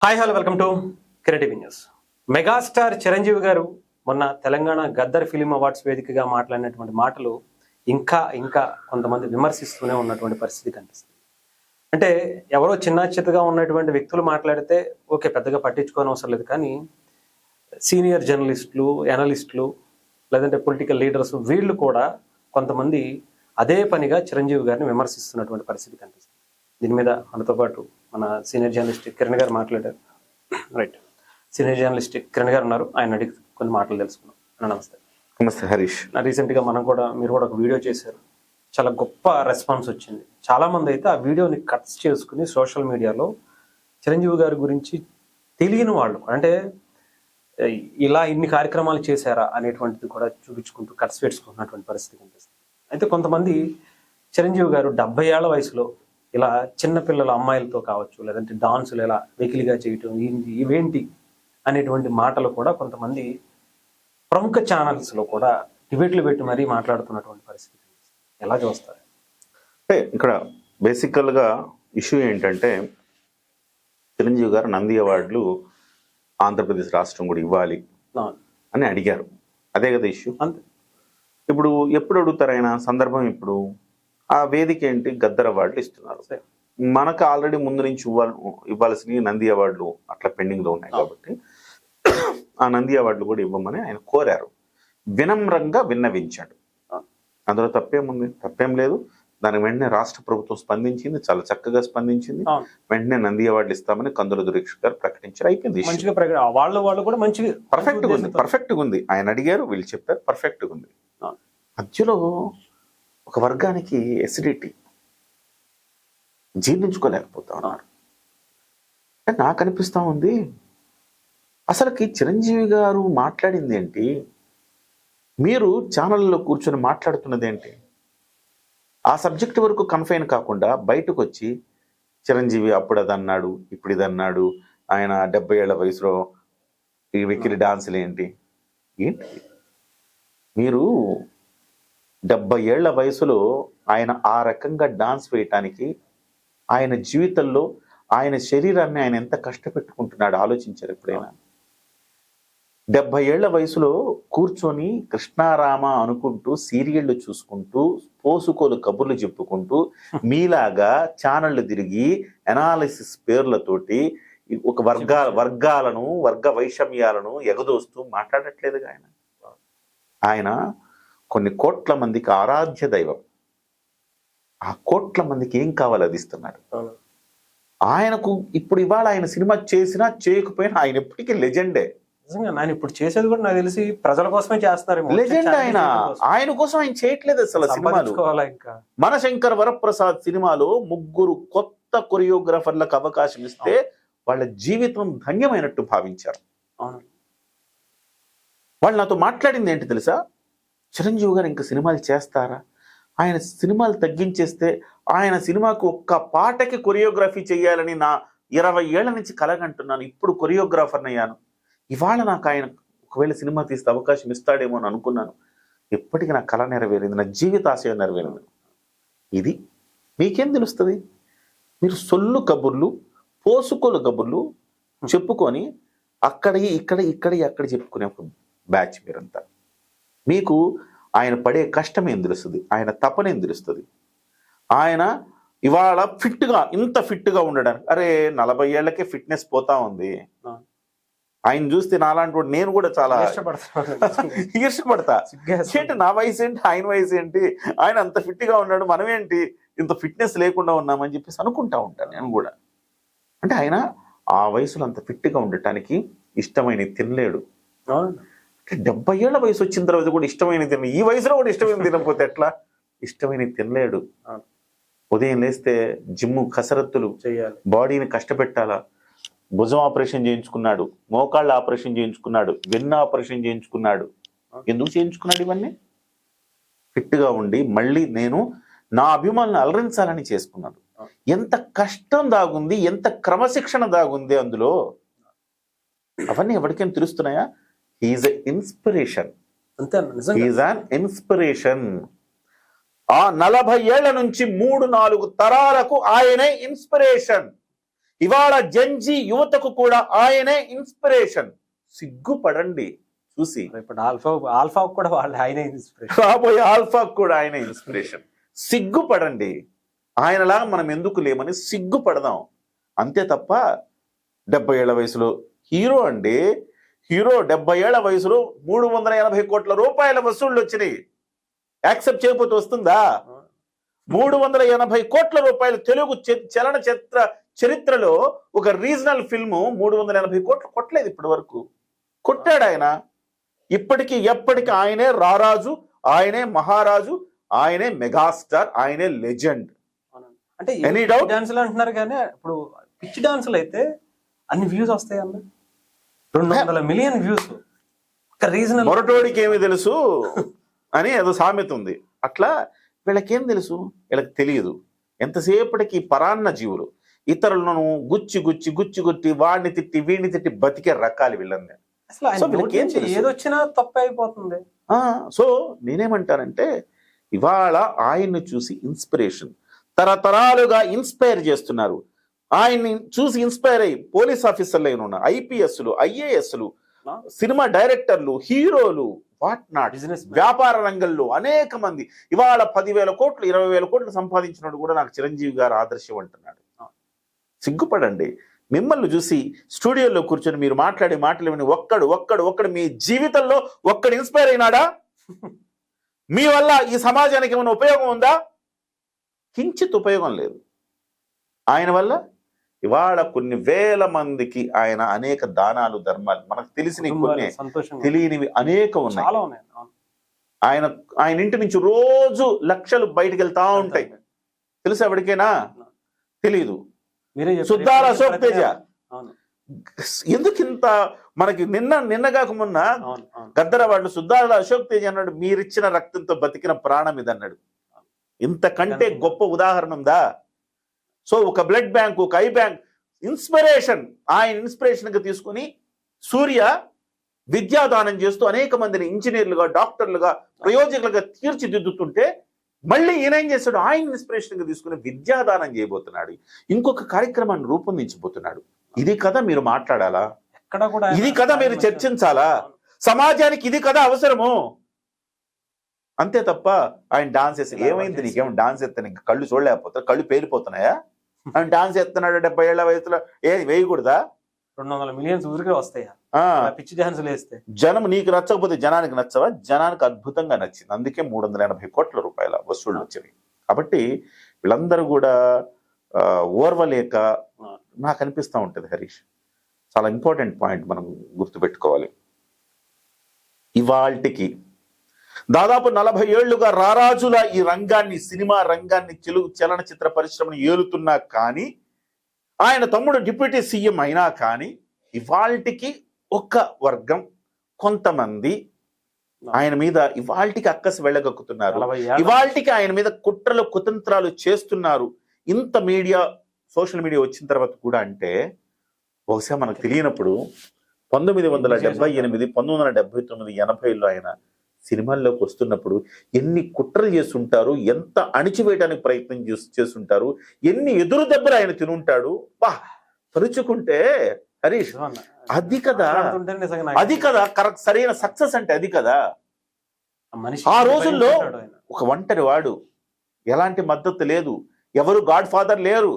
Hi hello welcome to creative news. Megastar Chiranjeevi గారు మొన్న Telangana Gaddar film awards వేదికగా మాట్లాడినటువంటి మాటలు ఇంకా ఇంకా కొంతమంది విమర్శిస్తూనే ఉన్నటువంటి పరిస్థితి కనిపిస్తుంది. అంటే ఎవరో చిన్న చిత్తగా ఉన్నటువంటి వ్యక్తులు మాట్లాడితే ఓకే, పెద్దగా పట్టించుకోని అవసరం లేదు. కానీ సీనియర్ జర్నలిస్టులు, ఎనలిస్టులు, లేదంటే పొలిటికల్ లీడర్స్ వీళ్ళు కూడా కొంతమంది అదే పనిగా చిరంజీవి గారిని విమర్శిస్తున్నటువంటి పరిస్థితి కనిపిస్తుంది. దీని మీద మనతో పాటు మన సీనియర్ జర్నలిస్ట్ కిరణ్ గారు మాట్లాడారు. రైట్, సీనియర్ జర్నలిస్ట్ కిరణ్ గారు ఉన్నారు. ఆయన అడిగి కొన్ని మాటలు తెలుసుకున్నాం. నమస్తే. నమస్తే హరీష్. రీసెంట్గా మీరు కూడా ఒక వీడియో చేశారు, చాలా గొప్ప రెస్పాన్స్ వచ్చింది. చాలా మంది అయితే ఆ వీడియోని కట్స్ చేసుకుని సోషల్ మీడియాలో చిరంజీవి గారి గురించి తెలియని వాళ్ళు, అంటే ఇలా ఇన్ని కార్యక్రమాలు చేశారా అనేటువంటిది కూడా చూపించుకుంటూ కట్స్ పెట్టుకుంటున్నటువంటి పరిస్థితి కనిపిస్తుంది. అయితే కొంతమంది చిరంజీవి గారు 70 ఏళ్ల వయసులో ఇలా చిన్నపిల్లల అమ్మాయిలతో కావచ్చు, లేదంటే డాన్సులు ఇలా వెకిలిగా చేయటం, ఇవేంటి అనేటువంటి మాటలు కూడా కొంతమంది ప్రముఖ ఛానల్స్లో కూడా డిబేట్లు పెట్టి మరీ మాట్లాడుతున్నటువంటి పరిస్థితి ఎలా చూస్తారు? అంటే ఇక్కడ బేసికల్గా ఇష్యూ ఏంటంటే, చిరంజీవి గారు నంది అవార్డులు ఆంధ్రప్రదేశ్ రాష్ట్రం కూడా ఇవ్వాలి అని అడిగారు. అదే కదా ఇష్యూ. అంతే. ఇప్పుడు ఎప్పుడు అడుగుతారు ఆయన సందర్భం? ఇప్పుడు ఆ వేదిక ఏంటి, గద్దర్ అవార్డులు ఇస్తున్నారు. మనకు ఆల్రెడీ ముందు నుంచి ఇవ్వాల్సిన నంది అవార్డులు అట్లా పెండింగ్లో ఉన్నాయి కాబట్టి ఆ నంది అవార్డులు కూడా ఇవ్వమని ఆయన కోరారు. వినమ్రంగా విన్నవించాడు. అందులో తప్పేముంది? తప్పేం లేదు. దాని వెంటనే రాష్ట్ర ప్రభుత్వం స్పందించింది, చాలా చక్కగా స్పందించింది. వెంటనే నంది అవార్డులు ఇస్తామని కందుల దురేష్ గారు ప్రకటించారు. అయిపోయింది. వాళ్ళు కూడా మంచిగా పర్ఫెక్ట్గా ఉంది. పర్ఫెక్ట్గా ఉంది. ఆయన అడిగారు, వీళ్ళు చెప్పారు, పర్ఫెక్ట్గా ఉంది. మధ్యలో ఒక వర్గానికి ఎసిడిటీ, జీర్ణించుకోలేకపోతా ఉన్నారు. నాకు అనిపిస్తా ఉంది, అసలుకి చిరంజీవి గారు మాట్లాడింది ఏంటి, మీరు ఛానల్లో కూర్చొని మాట్లాడుతున్నది ఏంటి? ఆ సబ్జెక్ట్ వరకు కన్ఫైన్ కాకుండా బయటకు వచ్చి చిరంజీవి అప్పుడు అది అన్నాడు, ఇప్పుడు ఇది అన్నాడు, ఆయన 70 ఏళ్ల వయసులో ఈ వెకిలి డాన్సులు ఏంటి? మీరు 70 ఏళ్ల వయసులో ఆయన ఆ రకంగా డాన్స్ వేయటానికి ఆయన జీవితంలో ఆయన శరీరాన్ని ఆయన ఎంత కష్టపెట్టుకుంటున్నాడు ఆలోచించారు ఎప్పుడైనా? 70 ఏళ్ల వయసులో కూర్చొని కృష్ణారామ అనుకుంటూ సీరియళ్లు చూసుకుంటూ పోసుకోలు కబుర్లు చెప్పుకుంటూ మీలాగా ఛానళ్లు తిరిగి ఎనాలిసిస్ పేర్లతోటి ఒక వర్గాలను వర్గ వైషమ్యాలను ఎగదోస్తూ మాట్లాడట్లేదుగా ఆయన. ఆయన కొన్ని కోట్ల మందికి ఆరాధ్య దైవం. ఆ కోట్ల మందికి ఏం కావాలి అది ఇస్తున్నాడు. ఆయనకు ఇప్పుడు ఇవాళ ఆయన సినిమా చేసినా చేయకపోయినా ఆయన ఎప్పటికీ లెజెండే. నిజంగా ఆయన ఇప్పుడు చేసేది కూడా నాకు తెలిసి ప్రజల కోసమే చేస్తారు. లెజెండ్ ఆయన కోసం ఆయన చేయట్లేదు అసలు. సినిమాలు మన శంకర్ వరప్రసాద్ సినిమాలో 3 కొత్త కొరియోగ్రాఫర్లకు అవకాశం ఇస్తే వాళ్ళ జీవితం ధన్యమైనట్టు భావించారు. వాళ్ళు నాతో మాట్లాడింది ఏంటి తెలుసా? చిరంజీవి గారు ఇంకా సినిమాలు చేస్తారా? ఆయన సినిమాలు తగ్గించేస్తే ఆయన సినిమాకు ఒక్క పాటకి కొరియోగ్రఫీ చేయాలని నా 20 ఏళ్ల నుంచి కలగంటున్నాను. ఇప్పుడు కొరియోగ్రాఫర్ని అయ్యాను. ఇవాళ నాకు ఆయన ఒకవేళ సినిమా తీస్తే అవకాశం ఇస్తాడేమో అని అనుకున్నాను. ఎప్పటికీ నా కళ నెరవేరింది, నా జీవితాశయం నెరవేరింది. ఇది మీకేం తెలుస్తుంది? మీరు సొల్లు కబుర్లు, పోసుకోలు కబుర్లు చెప్పుకొని అక్కడ చెప్పుకునే ఒక బ్యాచ్ మీరంతా. మీకు ఆయన పడే కష్టం ఏం తెలుస్తుంది, ఆయన తపనేం తెలుస్తుంది? ఆయన ఇవాళ ఇంత ఫిట్గా ఉండడానికి, అరే 40 ఏళ్లకే ఫిట్నెస్ పోతా ఉంది. ఆయన చూస్తే నాలాంటి వాడు నేను కూడా చాలా ఈర్షపడతా. ఏంటి నా వయసు ఏంటి, ఆయన వయసు ఏంటి, ఆయన అంత ఫిట్గా ఉన్నాడు, మనమేంటి ఇంత ఫిట్నెస్ లేకుండా ఉన్నామని చెప్పేసి అనుకుంటా ఉంటాను నేను కూడా. అంటే ఆయన ఆ వయసులో అంత ఫిట్గా ఉండటానికి ఇష్టమైన తినలేడు. 70 ఏళ్ల వయసు వచ్చిన తర్వాత కూడా ఇష్టమైన ఈ వయసులో కూడా ఇష్టమైన తినకపోతే ఎట్లా? ఇష్టమైన తినలేడు. ఉదయం లేస్తే జిమ్ కసరత్తులు చేయాలి, బాడీని కష్టపెట్టాలా. భుజం ఆపరేషన్ చేయించుకున్నాడు, మోకాళ్ళ ఆపరేషన్ చేయించుకున్నాడు, వెన్ను ఆపరేషన్ చేయించుకున్నాడు. ఎందుకు చేయించుకున్నాడు? ఇవన్నీ ఫిట్గా ఉండి మళ్ళీ నేను నా అభిమానులను అలరించాలని చేసుకున్నాడు. ఎంత కష్టం దాగుంది, ఎంత క్రమశిక్షణ దాగుంది అందులో. అవన్నీ ఎవరికైనా తెలుస్తున్నాయా? He is a inspiration. He is an inspiration. ఆ 40 ఏళ్ల నుంచి 3-4 తరాలకు ఆయనే ఇన్స్పిరేషన్. ఇవాళ జంజీ యువతకు కూడా ఆయనే ఇన్స్పిరేషన్. సిగ్గుపడండి చూసి. ఇప్పుడు ఆల్ఫా కూడా వాళ్ళు ఆయనే ఇన్స్పిరేషన్. రాబోయే ఆల్ఫాకు కూడా ఆయనే ఇన్స్పిరేషన్. సిగ్గుపడండి. ఆయనలాగా మనం ఎందుకు లేమని సిగ్గుపడదాం అంతే తప్ప. 70 ఏళ్ల వయసులో హీరో అండి, హీరో 70 ఏళ్ల వయసులో 380 కోట్ల రూపాయల వసూళ్లు వచ్చినాయి. యాక్సెప్ట్ చేయకపోతే వస్తుందా? 380 కోట్ల రూపాయలు తెలుగు చలన చరిత్రలో ఒక రీజనల్ ఫిల్మ్ 380 కోట్లు కొట్టలేదు ఇప్పటి వరకు. కొట్టాడు ఆయన. ఇప్పటికీ ఎప్పటికీ ఆయనే రారాజు, ఆయనే మహారాజు, ఆయనే మెగాస్టార్, ఆయనే లెజెండ్. అంటే ఎనీ డౌట్? డాన్సులు అంటున్నారు కానీ ఇప్పుడు పిచ్చి డాన్సులు అయితే అన్ని వ్యూస్ వస్తాయి అన్న. 200 మిలియన్ వ్యూస్. రీజనల్ మొరటోడికి ఏమి తెలుసు అని ఏదో సామెత ఉంది. అట్లా వీళ్ళకేం తెలుసు? వీళ్ళకి తెలియదు. ఎంతసేపటికి పరాన్న జీవులు ఇతరులను గుచ్చి గుచ్చి గుచ్చి గుట్టి వాడిని తిట్టి వీడిని తిట్టి బతికే రకాలు వీళ్ళందరూ. అసలు ఏదొచ్చినా తప్ప అయిపోతుంది. సో నేనేమంటానంటే ఇవాళ ఆయన్ని చూసి ఇన్స్పిరేషన్, తరతరాలుగా ఇన్స్పైర్ చేస్తున్నారు. ఆయన్ని చూసి ఇన్స్పైర్ అయ్యి పోలీస్ ఆఫీసర్లు అయిన ఉన్నారు, ఐపీఎస్లు, ఐఏఎస్లు, సినిమా డైరెక్టర్లు, హీరోలు, వాట్ నాట్, వ్యాపార రంగంలో అనేక మంది. ఇవాళ 10,000 కోట్లు 20,000 కోట్లు సంపాదించినట్టు కూడా నాకు చిరంజీవి గారు ఆదర్శం అంటున్నాడు. సిగ్గుపడండి. మిమ్మల్ని చూసి స్టూడియోలో కూర్చొని మీరు మాట్లాడే మాటలు విని ఒక్కడు మీ జీవితంలో ఒక్కడు ఇన్స్పైర్ అయినాడా? మీ వల్ల ఈ సమాజానికి ఏమైనా ఉపయోగం ఉందా? కించిత్ ఉపయోగం లేదు. ఆయన వల్ల ఇవాళ కొన్ని వేల మందికి ఆయన అనేక దానాలు ధర్మాలు, మనకు తెలిసినవి కొన్ని, తెలియనివి అనేకం ఉన్నాయి. ఆయన ఇంటి నుంచి రోజు లక్షలు బయటకు వెళ్తా ఉంటాయి. తెలుసా ఎవరికైనా? తెలీదు. సుద్దాల అశోక్ తేజ ఎందుకు ఇంత మనకి నిన్నగాక మొన్న గద్దర వాళ్ళు సుద్దాల అశోక్ తేజ అన్నాడు, మీరిచ్చిన రక్తంతో బతికిన ప్రాణం ఇది అన్నాడు. ఇంతకంటే గొప్ప ఉదాహరణ ఉందా? సో ఒక బ్లడ్ బ్యాంక్, ఒక ఐ బ్యాంక్ ఇన్స్పిరేషన్, ఆయన ఇన్స్పిరేషన్ గా తీసుకుని సూర్య విద్యాదానం చేస్తూ అనేక మందిని ఇంజనీర్లుగా, డాక్టర్లుగా, ప్రయోజకులుగా తీర్చిదిద్దుతుంటే మళ్ళీ ఈయన ఏం చేస్తాడు? ఆయన ఇన్స్పిరేషన్ గా తీసుకుని విద్యాదానం చేయబోతున్నాడు. ఇంకొక కార్యక్రమాన్ని రూపొందించబోతున్నాడు. ఇది కదా మీరు మాట్లాడాలా? ఇది కదా మీరు చర్చించాలా? సమాజానికి ఇది కదా అవసరము. అంతే తప్ప ఆయన డాన్స్ వేసి ఏమైంది, నీకేమో డాన్స్ ఎత్తాను ఇంకా కళ్ళు చూడలేకపోతా, కళ్ళు పేలిపోతున్నాయా? ఆయన డాన్స్ ఎత్తున్నాడు 70 ఏళ్ల వయసులో, ఏది వేయకూడదా? 200 మిలియన్స్ ఊరికే వస్తాయా పిచ్చి డాన్సులు వేస్తే? జనం నీకు నచ్చకపోతే జనానికి నచ్చవా? జనానికి అద్భుతంగా నచ్చింది. అందుకే 380 కోట్ల రూపాయల వసూళ్లు వచ్చినాయి. కాబట్టి వీళ్ళందరూ కూడా ఓర్వలేక నాకు అనిపిస్తూ ఉంటుంది. హరీష్, చాలా ఇంపార్టెంట్ పాయింట్ మనం గుర్తుపెట్టుకోవాలి. ఇవాల్టికి దాదాపు 40 ఏళ్లుగా రారాజుల ఈ రంగాన్ని, సినిమా రంగాన్ని, తెలుగు చలనచిత్ర పరిశ్రమను ఏలుతున్నా కానీ, ఆయన తమ్ముడు డిప్యూటీ సీఎం అయినా కానీ, ఇవాల్టికి ఒక వర్గం కొంతమంది ఆయన మీద ఇవాల్టికి అక్కసి వెళ్ళగక్కుతున్నారు. ఇవాల్టికి ఆయన మీద కుట్రలు కుతంత్రాలు చేస్తున్నారు. ఇంత మీడియా, సోషల్ మీడియా వచ్చిన తర్వాత కూడా అంటే బహుశా మనకు తెలియనప్పుడు 1978, 1979, 80లో ఆయన సినిమాల్లోకి వస్తున్నప్పుడు ఎన్ని కుట్రలు చేస్తుంటారు, ఎంత అణిచివేయడానికి ప్రయత్నం చేస్తుంటారు, ఎన్ని ఎదురు దెబ్బలు ఆయన తినుంటాడు. బా తలుచుకుంటే హరీష్, అది కదా కరెక్ట్ సరైన సక్సెస్ అంటే. అది కదా ఆ రోజుల్లో ఒక ఒంటరి వాడు, ఎలాంటి మద్దతు లేదు, ఎవరు గాడ్ ఫాదర్ లేరు,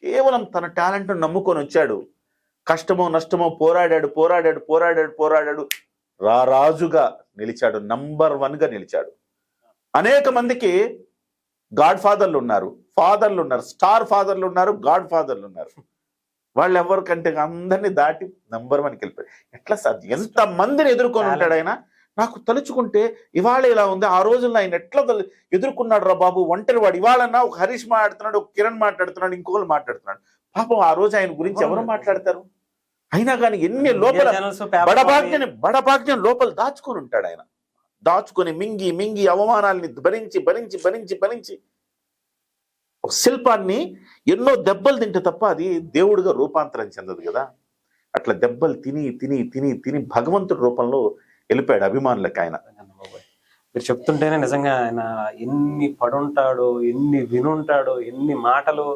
కేవలం తన టాలెంట్ నమ్ముకొని వచ్చాడు. కష్టమో నష్టమో పోరాడాడు, రారాజుగా నిలిచాడు. నంబర్ 1 గా నిలిచాడు. అనేక మందికి గాడ్ ఫాదర్లు ఉన్నారు, స్టార్ ఫాదర్లు ఉన్నారు, గాడ్ ఫాదర్లు ఉన్నారు. వాళ్ళు ఎవరికంటే అందరినీ దాటి నంబర్ 1కి వెళ్ళిపోయారు. ఎట్లా సాధ్యం? ఎంత మందిని ఎదుర్కొని ఉంటాడు ఆయన. నాకు తలుచుకుంటే ఇవాళ ఇలా ఉంది, ఆ రోజుల్లో ఆయన ఎట్లా ఎదుర్కొన్నాడు రా బాబు. ఒంటరి వాడు. ఇవాళన్నా ఒక హరీష్ మాట్లాడుతున్నాడు, ఒక కిరణ్ మాట్లాడుతున్నాడు, ఇంకొకరు మాట్లాడుతున్నాడు. పాపం ఆ రోజు ఆయన గురించి ఎవరు మాట్లాడతారు? అయినా కానీ ఎన్ని లోపల బడభాగ్యం లోపల దాచుకొని ఉంటాడు ఆయన. దాచుకొని మింగి అవమానాల్ని భరించి ఒక శిల్పాన్ని ఎన్నో దెబ్బలు తింటే తప్ప అది దేవుడిగా రూపాంతరం చెందదు కదా. అట్లా దెబ్బలు తిని భగవంతుడి రూపంలో వెళ్ళిపోయాడు అభిమానులకు ఆయన. మీరు చెప్తుంటేనే నిజంగా ఆయన ఎన్ని పడుంటాడో, ఎన్ని వినుంటాడో, ఎన్ని మాటలు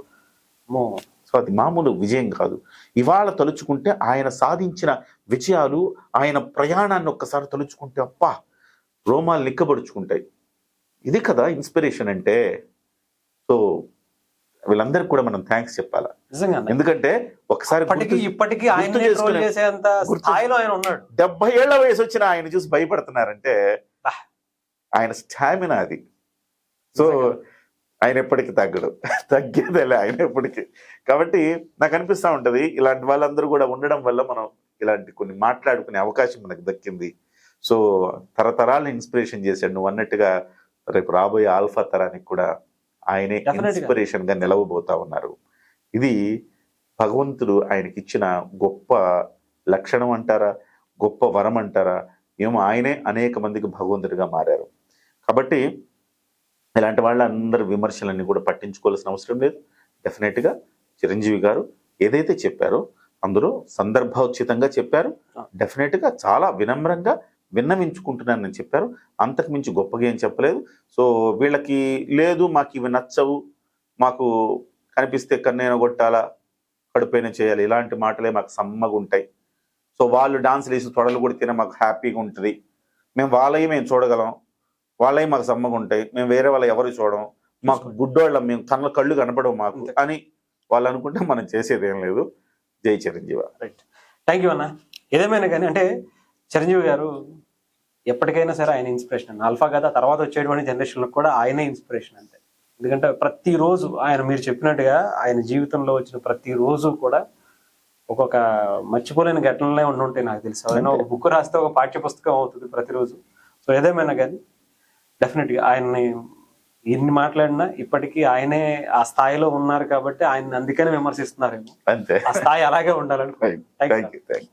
సో అది మామూలు విజయం కాదు. ఇవాళ తలుచుకుంటే ఆయన సాధించిన విజయాలు, ఆయన ప్రయాణాన్ని ఒక్కసారి తలుచుకుంటే అప్పా రోమాలు నిక్కబడుచుకుంటాయి. ఇది కదా ఇన్స్పిరేషన్ అంటే. సో వీళ్ళందరికీ కూడా మనం థ్యాంక్స్ చెప్పాలా, నిజంగా. ఎందుకంటే ఒకసారి ఇప్పటికీ ఆయన 70 ఏళ్ల వయసు వచ్చిన ఆయన చూసి భయపడుతున్నారంటే ఆయన స్టామినా అది. సో ఆయన ఎప్పటికీ తగ్గేదేలే ఆయన ఎప్పటికీ. కాబట్టి నాకు అనిపిస్తూ ఉంటది ఇలాంటి వాళ్ళందరూ కూడా ఉండడం వల్ల మనం ఇలాంటి కొన్ని మాట్లాడుకునే అవకాశం మనకు దక్కింది. సో తరతరాలను ఇన్స్పిరేషన్ చేశాడు. నువ్వు అన్నట్టుగా రేపు రాబోయే ఆల్ఫా తరానికి కూడా ఆయనే ఇన్స్పిరేషన్ గా నిలవబోతా ఉన్నారు. ఇది భగవంతుడు ఆయనకి ఇచ్చిన గొప్ప లక్షణం అంటారా, గొప్ప వరం అంటారా ఏమో, ఆయనే అనేక మందికి భగవంతుడిగా మారారు. కాబట్టి ఇలాంటి వాళ్ళందరూ విమర్శలన్నీ కూడా పట్టించుకోవాల్సిన అవసరం లేదు. డెఫినెట్ గా చిరంజీవి గారు ఏదైతే చెప్పారో అందులో సందర్భోచితంగా చెప్పారు. డెఫినెట్ గా చాలా వినమ్రంగా విన్నవించుకుంటున్నానని చెప్పారు. అంతకు మించి గొప్పగా ఏం చెప్పలేదు. సో వీళ్ళకి లేదు మాకు ఇవి నచ్చవు, మాకు కనిపిస్తే కన్నేన కొట్టాలా, కడుపైన చేయాలి, ఇలాంటి మాటలే మాకు సమ్మగా ఉంటాయి. సో వాళ్ళు డాన్సులు వేసి తొడలు కొడితేనే మాకు హ్యాపీగా ఉంటుంది, మేము వాళ్ళవి మేము చూడగలం, వాళ్ళవి మాకు సమ్మగా ఉంటాయి, మేము వేరే వాళ్ళ ఎవరు చూడం, మాకు గుడ్డోళ్ళం, మేము కళ్ళు కనపడవు మాకు అని వాళ్ళు అనుకుంటే మనం చేసేది ఏం లేదు. జై చిరంజీవి. రైట్, థ్యాంక్ యూ అన్న. ఏదేమైనా కానీ అంటే చిరంజీవి గారు ఎప్పటికైనా సరే ఆయన ఇన్స్పిరేషన్. ఆల్ఫా కదా తర్వాత వచ్చేటువంటి జనరేషన్లకు కూడా ఆయనే ఇన్స్పిరేషన్ అంతే. ఎందుకంటే ప్రతిరోజు ఆయన మీరు చెప్పినట్టుగా ఆయన జీవితంలో వచ్చిన ప్రతిరోజు కూడా ఒక్కొక్క మర్చిపోలేని ఘటనలే ఉండుంటాయి నాకు తెలుసు. ఆయన ఒక బుక్ రాస్తే ఒక పాఠ్య పుస్తకం అవుతుంది ప్రతిరోజు. సో ఏదేమైనా కానీ డెఫినెట్గా ఆయన్ని ఎన్ని మాట్లాడినా ఇప్పటికీ ఆయనే ఆ స్థాయిలో ఉన్నారు కాబట్టి ఆయన అందుకనే విమర్శిస్తున్నారేమో. అంతే, ఆ స్థాయి అలాగే ఉండాలని. Thank you.